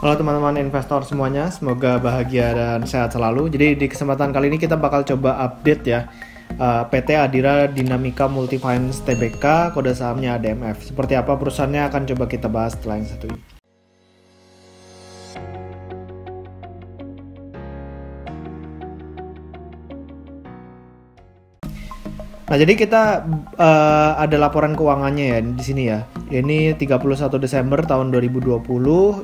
Halo teman-teman investor semuanya, semoga bahagia dan sehat selalu. Jadi di kesempatan kali ini kita bakal coba update ya PT Adira Dinamika Multifinance Tbk, kode sahamnya ADMF. Seperti apa perusahaannya akan coba kita bahas setelah yang satu ini. Nah, jadi kita ada laporan keuangannya ya di sini ya. Ini 31 Desember tahun 2020.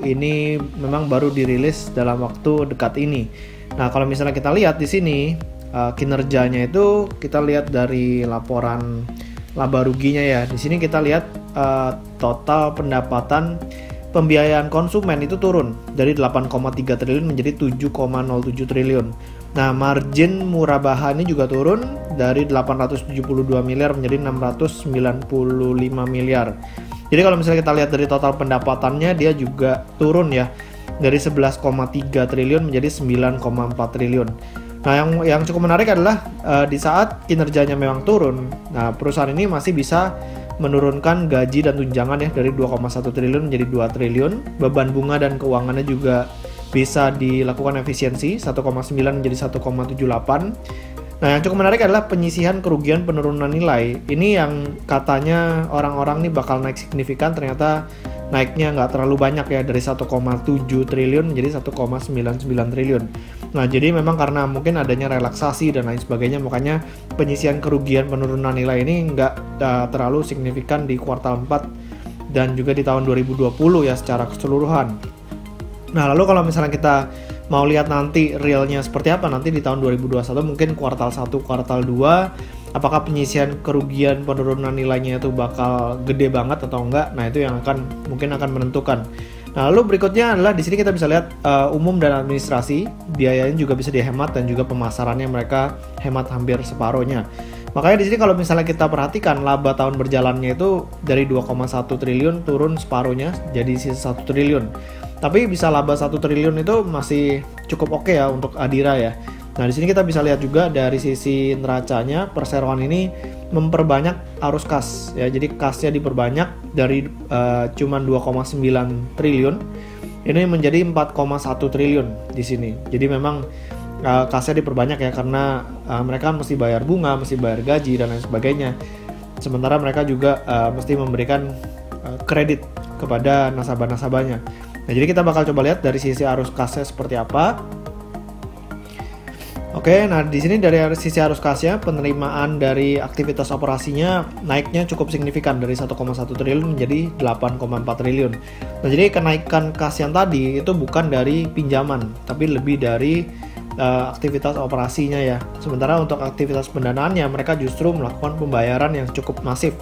Ini memang baru dirilis dalam waktu dekat ini. Nah, kalau misalnya kita lihat di sini kinerjanya itu kita lihat dari laporan laba ruginya ya. Di sini kita lihat total pendapatan pembiayaan konsumen itu turun dari 8,3 triliun menjadi 7,07 triliun. Nah, margin murabaha ini juga turun dari 872 miliar menjadi 695 miliar. Jadi kalau misalnya kita lihat dari total pendapatannya, dia juga turun ya, dari 11,3 triliun menjadi 9,4 triliun. Nah, yang cukup menarik adalah di saat kinerjanya memang turun, nah perusahaan ini masih bisa menurunkan gaji dan tunjangan ya dari 2,1 triliun menjadi 2 triliun. Beban bunga dan keuangannya juga bisa dilakukan efisiensi 1,9 menjadi 1,78. Nah, yang cukup menarik adalah penyisihan kerugian penurunan nilai. Ini yang katanya orang-orang nih bakal naik signifikan, ternyata naiknya nggak terlalu banyak ya, dari 1,7 triliun menjadi 1,99 triliun. Nah, jadi memang karena mungkin adanya relaksasi dan lain sebagainya, makanya penyisihan kerugian penurunan nilai ini nggak terlalu signifikan di kuartal 4 dan juga di tahun 2020 ya secara keseluruhan. Nah, lalu kalau misalnya kita mau lihat nanti realnya seperti apa nanti di tahun 2021, mungkin kuartal 1, kuartal 2, apakah penyisihan kerugian penurunan nilainya itu bakal gede banget atau enggak? Nah, itu yang mungkin akan menentukan. Nah, lalu berikutnya adalah di sini kita bisa lihat umum dan administrasi, biayanya juga bisa dihemat dan juga pemasarannya mereka hemat hampir separuhnya. Makanya di sini kalau misalnya kita perhatikan laba tahun berjalannya itu dari 2,1 triliun turun separuhnya jadi sisa 1 triliun. Tapi bisa laba 1 triliun itu masih cukup oke ya untuk Adira ya. Nah, di sini kita bisa lihat juga dari sisi neracanya, perseroan ini memperbanyak arus kas ya. Jadi kasnya diperbanyak dari cuman 2,9 triliun ini menjadi 4,1 triliun di sini. Jadi memang kasnya diperbanyak ya, karena mereka mesti bayar bunga, mesti bayar gaji dan lain sebagainya. Sementara mereka juga mesti memberikan kredit kepada nasabah-nasabahnya. Nah, jadi kita bakal coba lihat dari sisi arus kasnya seperti apa. Oke, nah di sini dari sisi arus kasnya, penerimaan dari aktivitas operasinya naiknya cukup signifikan dari 1,1 triliun menjadi 8,4 triliun. Nah, jadi kenaikan kas yang tadi itu bukan dari pinjaman, tapi lebih dari aktivitas operasinya ya. Sementara untuk aktivitas pendanaannya mereka justru melakukan pembayaran yang cukup masif,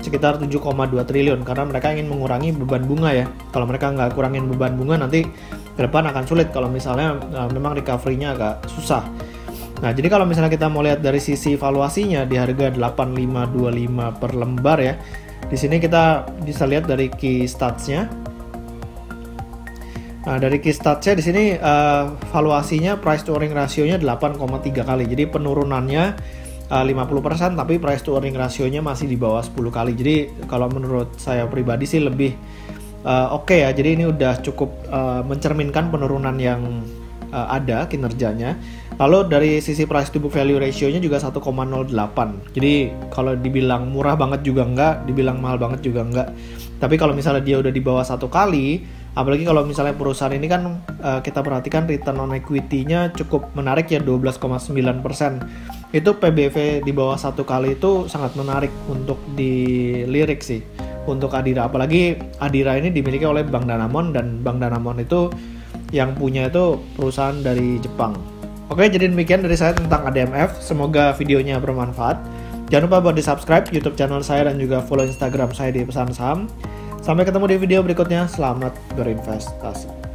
sekitar 7,2 triliun, karena mereka ingin mengurangi beban bunga ya. Kalau mereka nggak kurangin beban bunga, nanti ke depan akan sulit kalau misalnya memang recovery-nya agak susah. Nah, jadi kalau misalnya kita mau lihat dari sisi valuasinya di harga 8.525 per lembar ya. Di sini kita bisa lihat dari key stats-nya. Nah, dari key stats-nya di sini valuasinya price to earning ratio-nya 8,3 kali. Jadi penurunannya 50%, tapi price to earning ratio-nya masih di bawah 10 kali. Jadi kalau menurut saya pribadi sih lebih oke ya. Jadi ini udah cukup mencerminkan penurunan yang ada kinerjanya. Lalu dari sisi price to book value ratio-nya juga 1,08. Jadi kalau dibilang murah banget juga enggak, dibilang mahal banget juga enggak. Tapi kalau misalnya dia udah di bawah 1 kali, apalagi kalau misalnya perusahaan ini kan kita perhatikan return on equity-nya cukup menarik ya, 12,9%. Itu PBV di bawah 1 kali itu sangat menarik untuk dilirik sih untuk Adira. Apalagi Adira ini dimiliki oleh Bank Danamon, dan Bank Danamon itu yang punya itu perusahaan dari Jepang. Oke, jadi demikian dari saya tentang ADMF. Semoga videonya bermanfaat. Jangan lupa buat di subscribe YouTube channel saya dan juga follow Instagram saya di Pesan Saham. Sampai ketemu di video berikutnya. Selamat berinvestasi.